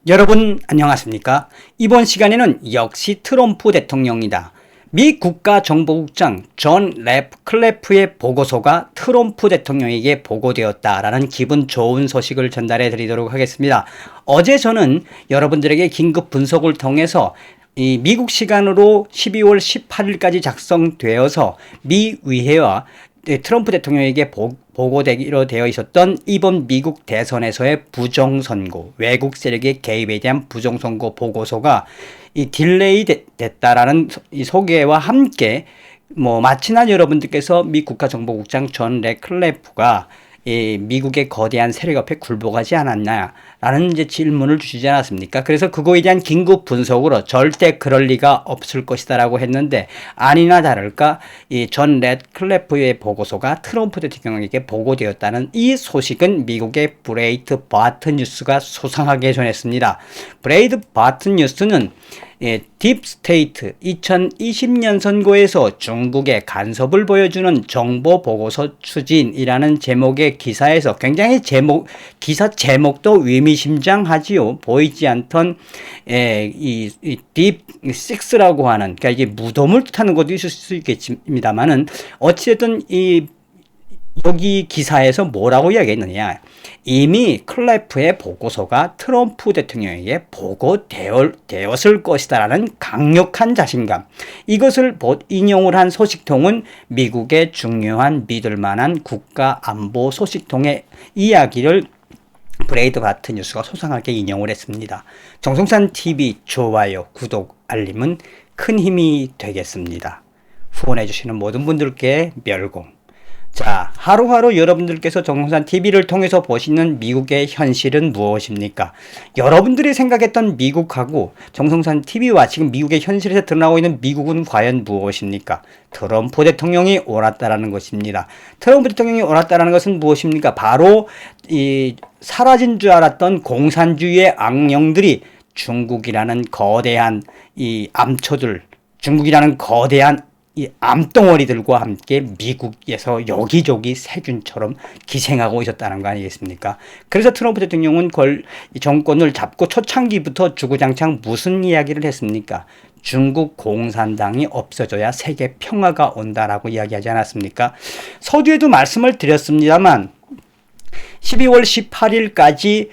여러분 안녕하십니까? 이번 시간에는 역시 트럼프 대통령이다. 미 국가정보국장 존 랩클래프의 보고서가 트럼프 대통령에게 보고되었다라는 기분 좋은 소식을 전달해 드리도록 하겠습니다. 어제 저는 여러분들에게 긴급 분석을 통해서 이 미국 시간으로 12월 18일까지 작성되어서 미 의회와 트럼프 대통령에게 보고되기로 되어 있었던 이번 미국 대선에서의 부정선거, 외국 세력의 개입에 대한 부정선거 보고서가 이 딜레이 됐다라는 이 소개와 함께 마치나 여러분들께서 미 국가정보국장 존 래클래프가 미국의 거대한 세력 앞에 굴복하지 않았나라는 이제 질문을 주시지 않았습니까? 그래서 그거에 대한 긴급 분석으로 절대 그럴 리가 없을 것이다라고 했는데 아니나 다를까 이 존 래클래프의 보고서가 트럼프 대통령에게 보고되었다는 이 소식은 미국의 브레이트 바트 뉴스가 소상하게 전했습니다. 브레이트 바트 뉴스는 딥스테이트 2020년 선거에서 중국의 간섭을 보여주는 정보보고서 추진이라는 제목의 기사에서 굉장히 기사 제목도 의미심장하지요. 보이지 않던 딥6라고 하는, 그러니까 이게 무덤을 뜻하는 것도 있을 수 있겠습니다만은 어찌됐든 여기 기사에서 뭐라고 이야기했느냐. 이미 클래프의 보고서가 트럼프 대통령에게 보고되었을 것이다라는 강력한 자신감. 이것을 인용을 한 소식통은 미국의 중요한 믿을만한 국가안보 소식통의 이야기를 브레이드 바트 뉴스가 소상하게 인용을 했습니다. 정성산 TV 좋아요, 구독, 알림은 큰 힘이 되겠습니다. 후원해주시는 모든 분들께 멸공. 자, 하루하루 여러분들께서 정성산 TV를 통해서 보시는 미국의 현실은 무엇입니까? 여러분들이 생각했던 미국하고 정성산 TV와 지금 미국의 현실에서 드러나고 있는 미국은 과연 무엇입니까? 트럼프 대통령이 옳았다라는 것입니다. 트럼프 대통령이 옳았다라는 것은 무엇입니까? 바로 사라진 줄 알았던 공산주의의 악령들이 중국이라는 거대한 암초들, 중국이라는 거대한 이 암덩어리들과 함께 미국에서 여기저기 세균처럼 기생하고 있었다는 거 아니겠습니까? 그래서 트럼프 대통령은 정권을 잡고 초창기부터 주구장창 무슨 이야기를 했습니까? 중국 공산당이 없어져야 세계 평화가 온다라고 이야기하지 않았습니까? 서두에도 말씀을 드렸습니다만 12월 18일까지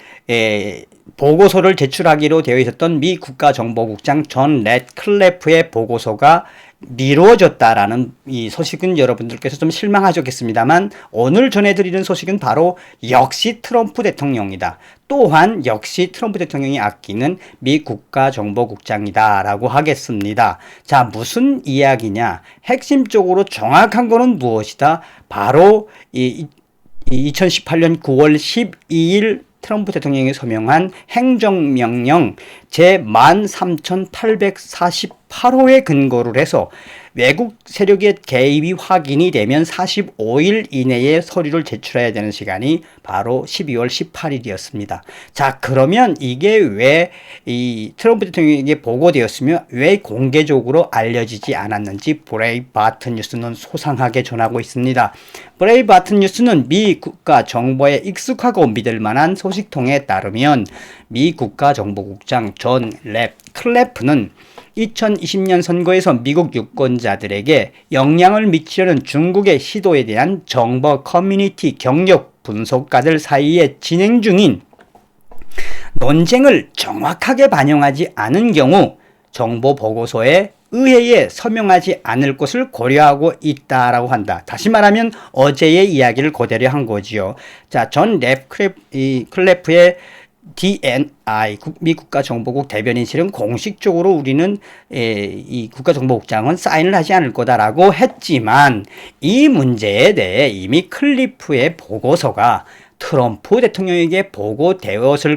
보고서를 제출하기로 되어 있었던 미 국가정보국장 존 래클래프의 보고서가 미루어졌다라는 이 소식은 여러분들께서 좀 실망하셨겠습니다만 오늘 전해드리는 소식은 바로 역시 트럼프 대통령이다. 또한 역시 트럼프 대통령이 아끼는 미 국가정보국장이다 라고 하겠습니다. 자, 무슨 이야기냐? 핵심적으로 정확한 거는 무엇이다? 바로 2018년 9월 12일 트럼프 대통령이 서명한 행정명령 제13848호에 근거를 해서 외국 세력의 개입이 확인이 되면 45일 이내에 서류를 제출해야 되는 시간이 바로 12월 18일이었습니다. 자, 그러면 이게 왜 트럼프 대통령에게 보고되었으며 왜 공개적으로 알려지지 않았는지 브레이바트 뉴스는 소상하게 전하고 있습니다. 브레이바트 뉴스는 미 국가 정보에 익숙하고 믿을 만한 소식통에 따르면 미 국가정보국장 존 래클래프는 2020년 선거에서 미국 유권자들에게 영향을 미치려는 중국의 시도에 대한 정보 커뮤니티 경력 분석가들 사이에 진행 중인 논쟁을 정확하게 반영하지 않은 경우 정보 보고서에 의회에 서명하지 않을 것을 고려하고 있다라고 한다. 다시 말하면 어제의 이야기를 그대로 한 거지요. 자, 존 래클래프의 DNI 미 국가정보국 대변인실은 공식적으로 우리는 이 국가정보국장은 사인을 하지 않을 거다라고 했지만 이 문제에 대해 이미 클리프의 보고서가 트럼프 대통령에게 보고되었을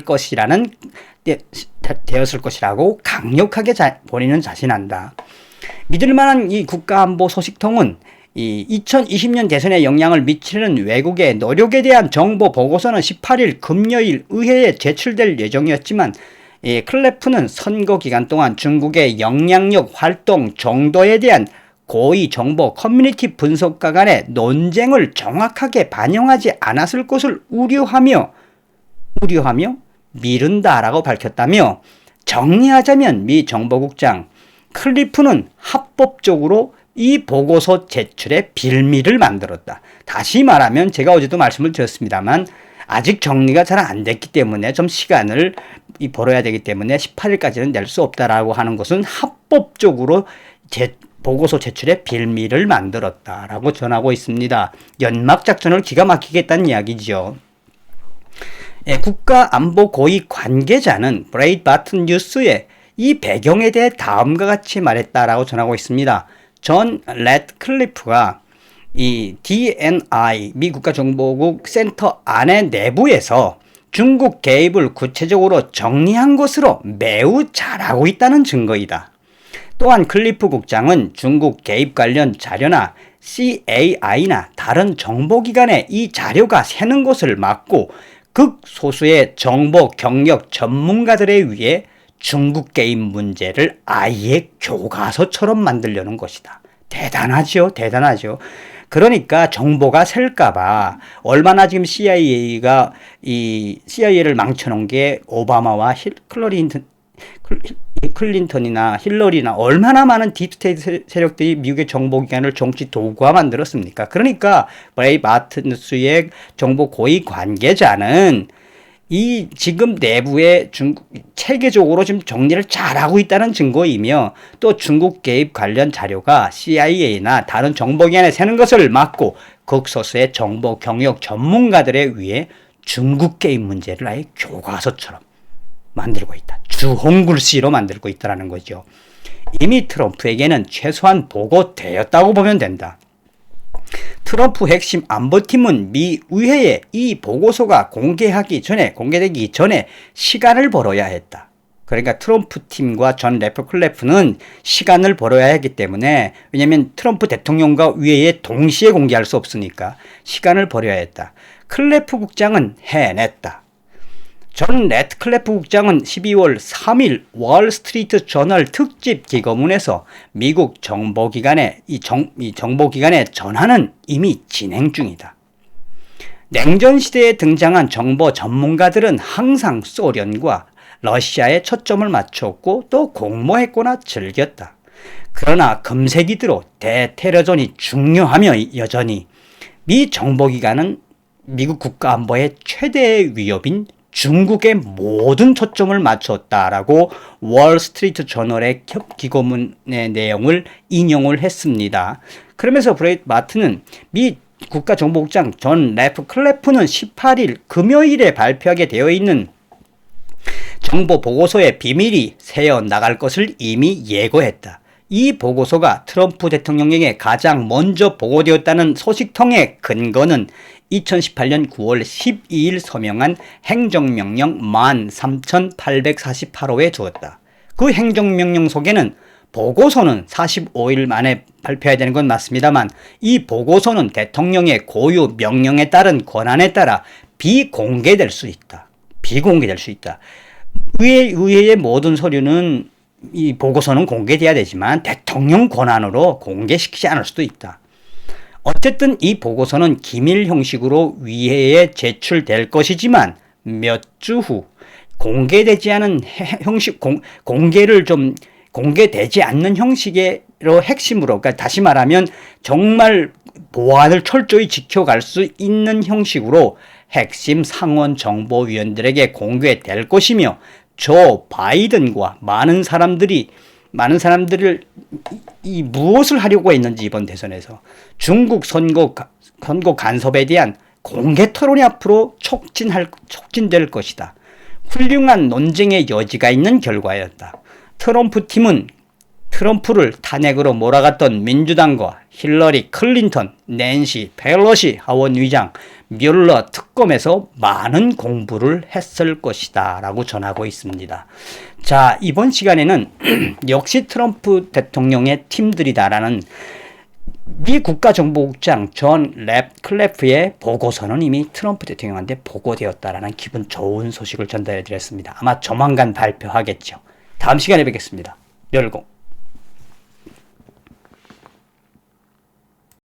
것이라고 강력하게 본인은 자신한다. 믿을 만한 이 국가안보 소식통은 2020년 대선에 영향을 미치는 외국의 노력에 대한 정보 보고서는 18일 금요일 의회에 제출될 예정이었지만 클래프는 선거 기간 동안 중국의 영향력 활동 정도에 대한 고위 정보 커뮤니티 분석가 간의 논쟁을 정확하게 반영하지 않았을 것을 우려하며 미룬다라고 밝혔다며, 정리하자면 미 정보국장 클리프는 합법적으로 이 보고서 제출의 빌미를 만들었다. 다시 말하면 제가 어제도 말씀을 드렸습니다만 아직 정리가 잘 안 됐기 때문에 좀 시간을 벌어야 되기 때문에 18일까지는 낼 수 없다라고 하는 것은 합법적으로 보고서 제출의 빌미를 만들었다라고 전하고 있습니다. 연막작전을 기가 막히게 했다는 이야기죠. 국가안보 고위 관계자는 브레이트바튼 뉴스에 이 배경에 대해 다음과 같이 말했다라고 전하고 있습니다. 존 래드클리프가 이 DNI 미 국가정보국 센터 안에 내부에서 중국 개입을 구체적으로 정리한 것으로 매우 잘하고 있다는 증거이다. 또한 클리프 국장은 중국 개입 관련 자료나 CAI나 다른 정보기관에 이 자료가 새는 것을 막고 극소수의 정보 경력 전문가들에 의해 중국 개입 문제를 아예 교과서처럼 만들려는 것이다. 대단하죠, 대단하죠. 그러니까 정보가 셀까봐 얼마나 지금 CIA가 이 CIA를 망쳐놓은 게 오바마와 클린턴이나 힐러리나 얼마나 많은 딥스테이트 세력들이 미국의 정보기관을 정치 도구화 만들었습니까? 그러니까 브레이트바튼스의 정보 고위 관계자는 이 지금 내부의 중국 체계적으로 지금 정리를 잘하고 있다는 증거이며, 또 중국 개입 관련 자료가 CIA나 다른 정보기관에 새는 것을 막고 극소수의 정보 경력 전문가들에 의해 중국 개입 문제를 아예 교과서처럼 만들고 있다. 주홍글씨로 만들고 있다는 거죠. 이미 트럼프에게는 최소한 보고되었다고 보면 된다. 트럼프 핵심 안보팀은 미 의회에 이 보고서가 공개되기 전에 시간을 벌어야 했다. 그러니까 트럼프 팀과 존 래드클리프는 시간을 벌어야 했기 때문에, 왜냐하면 트럼프 대통령과 의회에 동시에 공개할 수 없으니까 시간을 벌여야 했다. 클리프 국장은 해냈다. 존 래드클리프 국장은 12월 3일 월스트리트 저널 특집 기고문에서 미국 정보기관에 정보기관의 전환은 이미 진행 중이다. 냉전 시대에 등장한 정보 전문가들은 항상 소련과 러시아에 초점을 맞췄고 또 공모했거나 즐겼다. 그러나 금세기대로 대테러전이 중요하며 여전히 미 정보기관은 미국 국가안보의 최대의 위협인 중국의 모든 초점을 맞췄다라고 월스트리트 저널의 기고문의 내용을 인용을 했습니다. 그러면서 브레이트바튼은 미 국가정보국장 존 래드클리프는 18일 금요일에 발표하게 되어 있는 정보 보고서의 비밀이 새어 나갈 것을 이미 예고했다. 이 보고서가 트럼프 대통령에게 가장 먼저 보고되었다는 소식통의 근거는 2018년 9월 12일 서명한 행정명령 13,848호에 두었다. 그 행정명령 속에는 보고서는 45일 만에 발표해야 되는 건 맞습니다만, 이 보고서는 대통령의 고유 명령에 따른 권한에 따라 비공개될 수 있다. 비공개될 수 있다. 의회의 모든 서류는 이 보고서는 공개돼야 되지만 대통령 권한으로 공개시키지 않을 수도 있다. 어쨌든 이 보고서는 기밀 형식으로 의회에 제출될 것이지만 몇 주 후 공개되지 않은 형식, 공개되지 않는 형식으로 핵심으로, 그러니까 다시 말하면 정말 보안을 철저히 지켜갈 수 있는 형식으로 핵심 상원 정보위원들에게 공개될 것이며, 조 바이든과 많은 사람들을 이 무엇을 하려고 했는지 이번 대선에서 중국 선거 간섭에 대한 공개 토론이 앞으로 촉진될 것이다. 훌륭한 논쟁의 여지가 있는 결과였다. 트럼프 팀은 트럼프를 탄핵으로 몰아갔던 민주당과 힐러리 클린턴, 낸시 펠로시 하원의장, 뮬러 특검에서 많은 공부를 했을 것이다 라고 전하고 있습니다. 자, 이번 시간에는 역시 트럼프 대통령의 팀들이다라는 미 국가정보국장 존 래드클리프의 보고서는 이미 트럼프 대통령한테 보고되었다라는 기분 좋은 소식을 전달해 드렸습니다. 아마 조만간 발표하겠죠. 다음 시간에 뵙겠습니다. 열공.